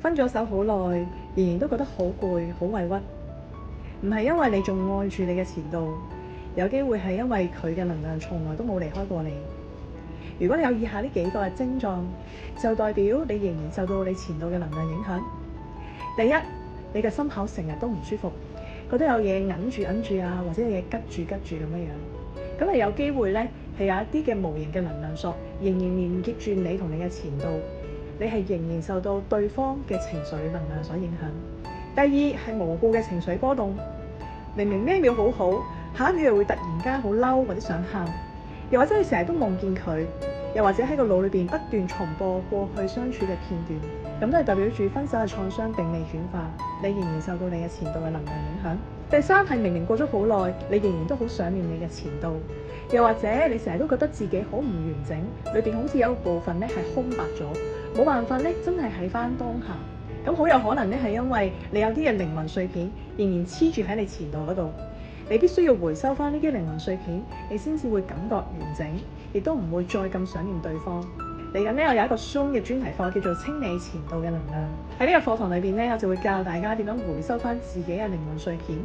分咗手好耐，仍然都覺得好攰、好委屈，唔係因為你仲愛住你嘅前度，有機會係因為佢嘅能量從來都冇離開過你。如果你有以下呢幾個嘅症狀，就代表你仍然受到你前度嘅能量影響。第一，你嘅心口成日都唔舒服，覺得有嘢揞住啊，或者有嘢拮住咁樣。咁你有機會咧係有一啲嘅無形嘅能量索，仍然連結住你同你嘅前度，你係仍然受到對方嘅情緒能量所影響。第二係無故嘅情緒波動，明明呢一秒好好，下一秒又會突然間好嬲或者想喊，又或者你成日都夢見佢，又或者喺個腦裏邊不斷重播過去相處嘅片段，咁都係代表住分手嘅創傷並未轉化，你仍然受到你嘅前度嘅能量影響。第三係明明過咗好耐，你仍然都好想念你嘅前度，又或者你成日都覺得自己好唔完整，裏邊好似有一部分咧係空白咗，冇辦法咧真係喺翻當下。咁好有可能咧係因為你有啲嘅靈魂碎片仍然黐住喺你前度嗰度，你必須要回收翻呢啲靈魂碎片，你先至會感覺完整，亦都唔會再咁想念對方。嚟緊咧，我有一個 Zoom 嘅專題課叫做清理前度嘅能量。喺呢個課堂裏邊咧，我就會教大家點樣回收翻自己嘅靈魂碎片，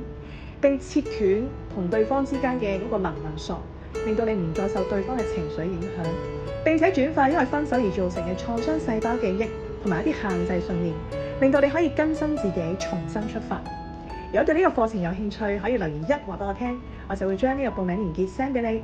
並切斷同對方之間嘅嗰個能量索，令到你唔再受對方嘅情緒影響，並且轉化因為分手而造成嘅創傷細胞記憶同埋一啲限制信念，令到你可以更新自己，重新出發。如果對呢個課程有興趣，可以留言1話俾我聽，我就會將呢個報名鏈接 send 俾你。